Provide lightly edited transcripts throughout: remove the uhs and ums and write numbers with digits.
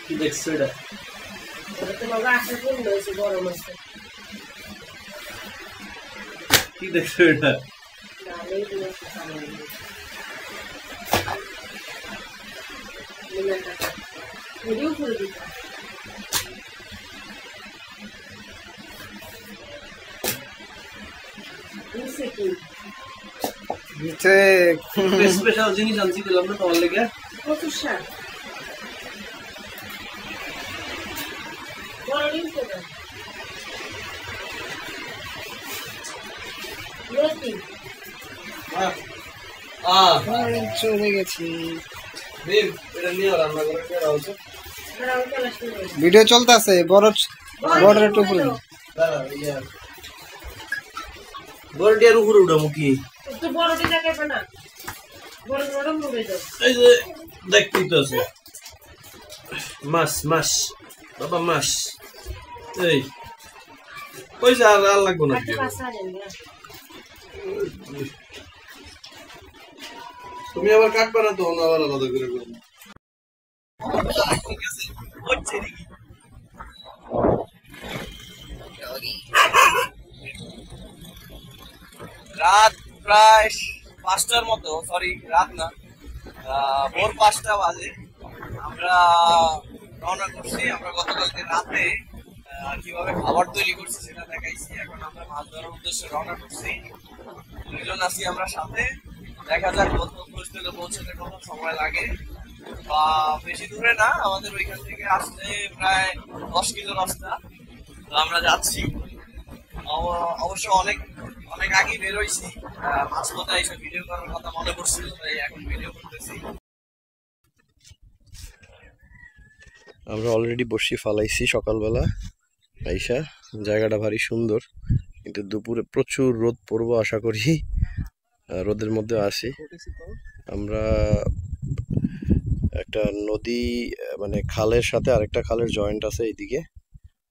কি দেখছো এটা? কি দেখছো এটা? স্পেশাল জিনিস আনছি দিলাম না তোমার লেগে। কচুর শাক চলে গেছি। ভিডিও চলতেছে, বড় একটু উপরে বড়টির উপরে উঠাবো কি? এই যে দেখতেই তো আছে মাছ মাছ বাবা মাছ। এই পয়সা আর লাগবো না। তুমি আবার কাটবা না তো, আবার আলাদা করে করবো। রাত প্রায় 5টার মতো, সরি রাত না, ভোর 5টা বাজে আমরা রওনা করছি। আমরা গতকালকে রাতে কিভাবে খাবার তৈরি করছি সেটা দেখাইছি। এখন আমরা মাছ ধরার উদ্দেশ্যে রওনা করছি। 2 জন আছি আমরা সাথে। দেখা যাক গন্তব্যস্থলে পৌঁছতে কত সময় লাগে। বা বেশি দূরে না, আমাদের ওইখান থেকে আসতে প্রায় 10 কিলো রাস্তা। তো আমরা যাচ্ছি। অবশ্য অনেক আগে বের হয়েছি। মাছ পথে এসে ভিডিও করার কথা মনে পড়ছিল, তাই এখন ভিডিও করতেছি। আমরা অলরেডি বসি ফালাইছি সকালবেলা আইসা। জায়গাটা ভারী সুন্দর, কিন্তু দুপুরে প্রচুর রোদ পড়বো আশা করি। রোদের মধ্যে আসি আমরা। একটা নদী মানে খালের সাথে আরেকটা খালের জয়েন্ট আছে এইদিকে,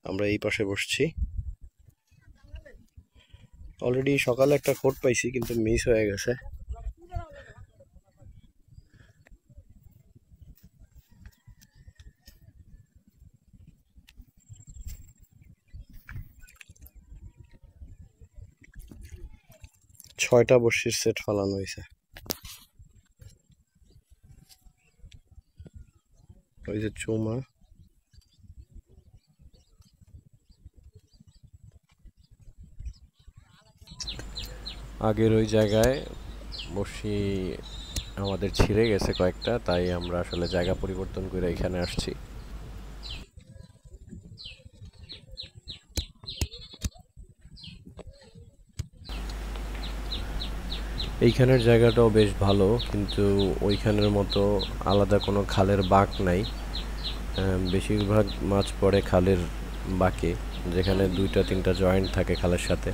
আমরা এই পাশে বসছি। অলরেডি সকালে একটা খোট পাইছি, কিন্তু মিস হয়ে গেছে। ছয়টা বড়শির সেট ফালানো হয়েছে। ওই যে চুমা, আগের ওই জায়গায় বড়শি আমাদের ছিঁড়ে গেছে কয়েকটা, তাই আমরা আসলে জায়গা পরিবর্তন করে এখানে আসছি। এইখানের জায়গাটাও বেশ ভালো, কিন্তু ওইখানের মতো আলাদা কোনো খালের বাঁক নাই। বেশিরভাগ মাছ পড়ে খালের বাঁকে, যেখানে 2-3টা জয়েন্ট থাকে খালের সাথে।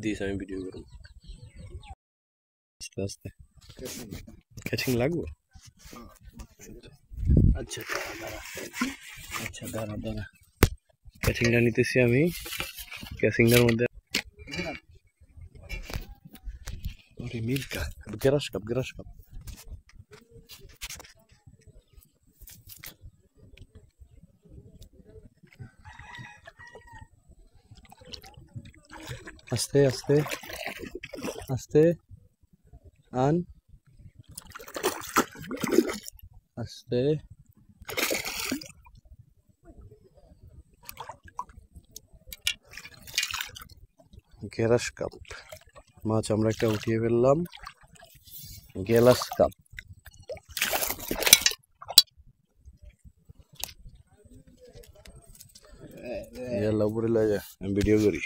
দিস আমি ভিডিও করব আস্তে আস্তে। ক্যাচিং লাগবে? আচ্ছা দাঁড়া ক্যাচিংটা নিতেছি আমি। ক্যাচিংটার মধ্যে মিল্কা গ্রাস কাপ আস্তে আস্তে আস্তে আন আস্তে। গ্যালাস কাপ মাছ আমরা একটা উঠিয়ে ফেললাম। গ্যালাস কাপ উপরে লাগে, আমি ভিডিও করি।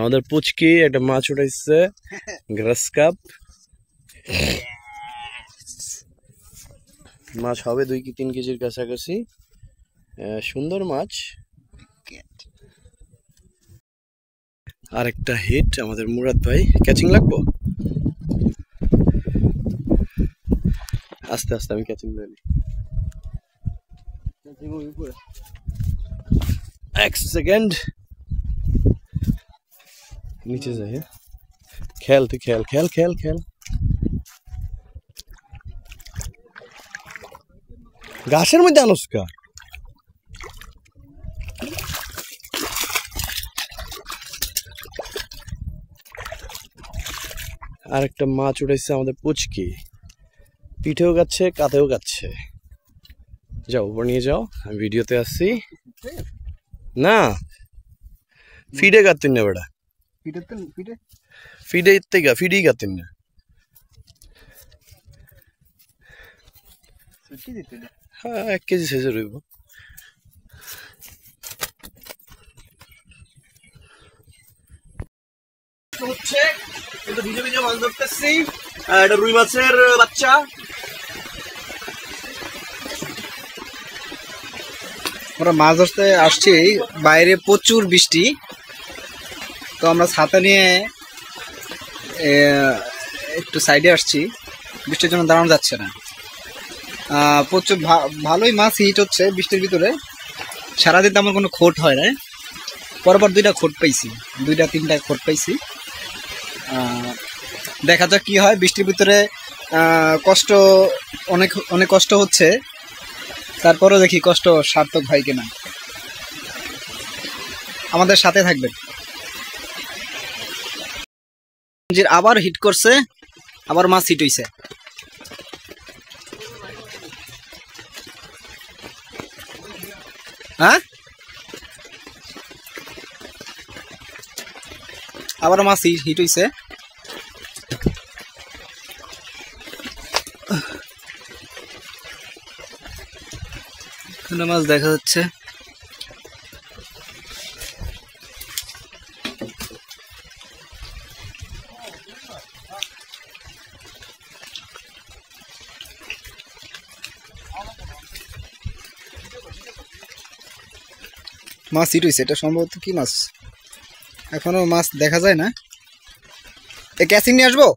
আমাদের পুচকি একটা মাছ উঠাইছে, গ্রাস কাপ মাছ হবে 2-3 কেজির কাছাকাছি। সুন্দর মাছ। আরেকটা হিট আমাদের মুরাদ ভাই। ক্যাচিং লাগবো? আস্তে আস্তে আমি ক্যাচিং দিই। এক সেকেন্ড নিচে যাই। খেল তুই, খেল খেল খেল খেল। ঘাসের মধ্যে আনুস্কা আর একটা মাছ উঠেছে আমাদের পুচকি, পিঠেও গাচ্ছে কাঁধেও গাচ্ছে। যাও উপর নিয়ে যাও, আমি ভিডিওতে আসছি। না ফিডে গাতিন না বেটা, ফিডে ইত্তেগা ফিডেই গাতিন না। হ্যাঁ 1 কেজি সাইজের হইব। হচ্ছে কিন্তু ভিজে ভিজে মাছ ধরতেছি। এটা রুই মাছের বাচ্চা। আমরা মাছ ধরতে আসছি, বাইরে প্রচুর বৃষ্টি, তো আমরা ছাতা নিয়ে একটু সাইডে আসছি, বৃষ্টির জন্য দাঁড়ানো যাচ্ছে না। প্রচুর ভালোই মাছ হিট হচ্ছে বৃষ্টির ভিতরে। সারাদিন তো আমার কোনো খোট হয় না, পরপর 2টা খোট পাইছি, 2-3টা খোট পাইছি। দেখা যাক কি হয় বৃষ্টির ভিতরে। কষ্ট অনেক অনেক কষ্ট হচ্ছে, তারপরেও দেখি কষ্ট সার্থক হয় কিনা। আমাদের সাথে থাকবেন। আবার হিট করছে, আবার মাছ হিট হইছে। হ্যাঁ আবার মাছ হিট হইছে। এখানে মাছ দেখা যাচ্ছে। মাছ হিট হইছে, এটা সম্ভবত কি মাছ এখনো মাছ দেখা যায় না। এ ক্যাচিং নিয়ে আসবো।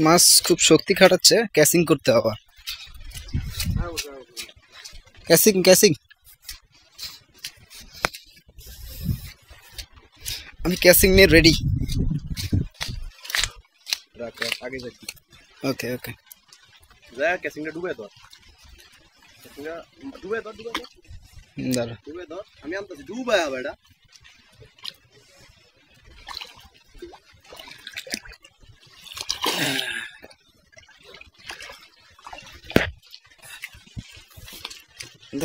মাছ খুব শক্তি খাটাচ্ছে, ক্যাচিং করতে হবে। ক্যাচিং ক্যাচিং আমি ক্যাচিং নিয়ে রেডি। আগে যাচ্ছি। ওকে ওকে যা ক্যাচিংটা ডুবে ধর, ক্যাচিংটা ডুবে ধর, দাঁড়া ডুবে ধর। আমি আনতেছি, ডুবাই হবে এটা।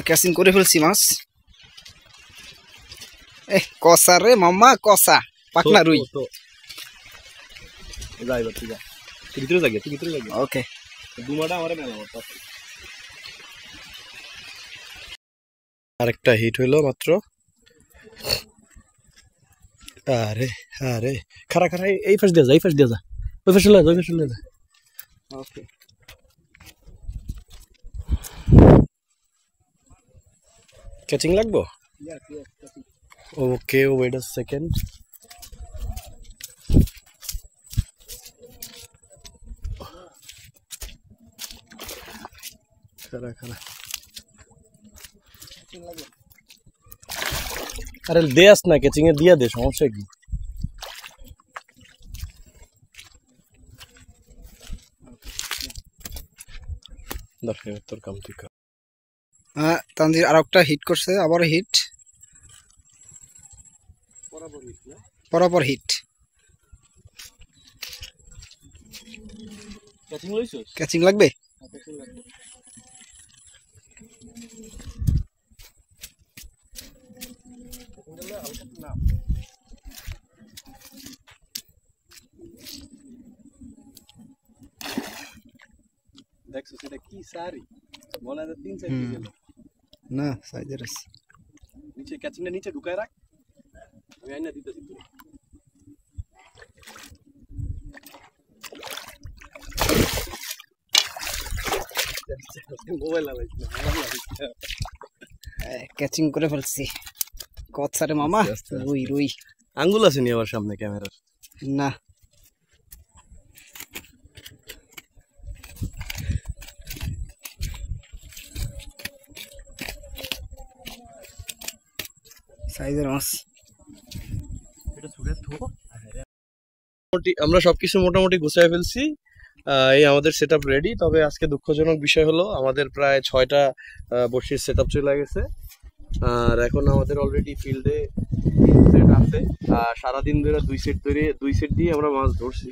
ক্যাচিং করে ফেলছি মাছ। কষা রে মাম্মা, কষা পাকনা রুই। যাই বা তুই যা, তুই ভিতরে যাগে, তুই ভিতরে যাগে। ওকে দুমাটা আমারে মেলা মত। আরেকটা হিট হইলো মাত্র। আরে আরে খারা খারা, এই ফাঁস দিয়ে যা, এই ফাঁস দিয়ে যা, ওই ফাঁসে লয়ে যা, ওই ফাঁসে লয়ে যা। ওকে ক্যাচিং লাগবো। Okay wait a second. খারা খারা, আরে দেয়াস না, ক্যাচিং এ দিয়া দে, সমস্যা কি? দরকার তোর কাম ঠিক। হ্যাঁ তানজির আর একটা হিট করছে, আবার হিট, পরপর হিট। ক্যাচিং লইছস? ক্যাচিং লাগবে। দেখছো সেটা কি সারি মনে হয় 3-4 কেজি গেল না, সাইজের আছে। নিচে ক্যাচিংটা নিচে ঢুকায় রাখ, আমি আইনা দিতেছি তোরে। মোবাইল লাগাইছ না, ক্যাচিং করে ফেলছি। কচ্ছা রে মামা, রুই রুই। আঙ্গুল আছে নি আমার সামনে ক্যামেরার? না সাইজের মাছ। আমরা সবকিছু মোটামুটি গুছিয়ে ফেলছি। এই আমাদের সেট আপ রেডি। তবে আজকে দুঃখজনক বিষয় হলো আমাদের প্রায় 6টা বড়শির সেট আপ চলে গেছে। আর এখন আমাদের অলরেডি ফিল্ডে সেট আছে। সারাদিন ধরে দুই সেট দিয়ে আমরা মাছ ধরছি।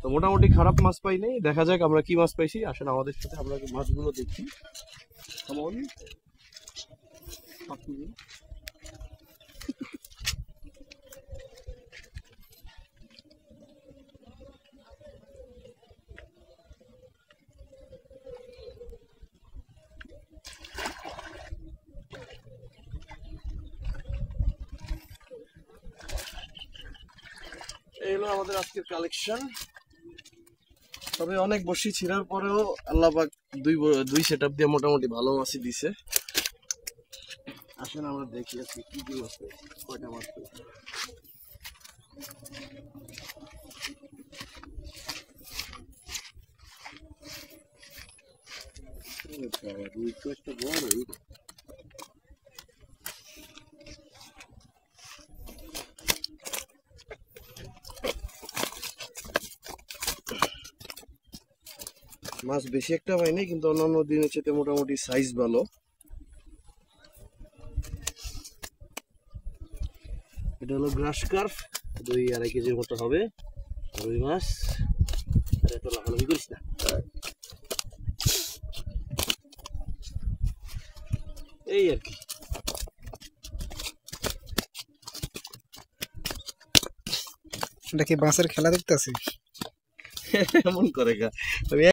তো মোটামুটি খারাপ মাছ পাই নাই। দেখা যাক আমরা কি মাছ পাইছি। আসেন আমাদের সাথে আমরা মাছগুলো দেখি। কেমন এই হলো আমাদের আজকের কালেকশন। তবে অনেক বড়শি ছিঁড়ার পরেও আল্লাহ পাক দুই সেট আপ দিয়ে মোটামুটি ভালো মাছই দিছে। আসেন আমরা দেখি আজকে কি কি মাছ পেয়েছি, কয়টা মাছ পেয়েছি। মাছ বেশি একটা হয়নি, কিন্তু অন্যান্য দিনের চেয়ে মোটামুটি সাইজ ভালো। এটা হলো গ্রাস কার্প, 2-2.5 কেজির মতো হবে রুই মাছ। আর এত লাফালাফি করিস না। এই আর কি। এটা কি বাঁশের খেলা দেখতেছি? এমন করে গা আমি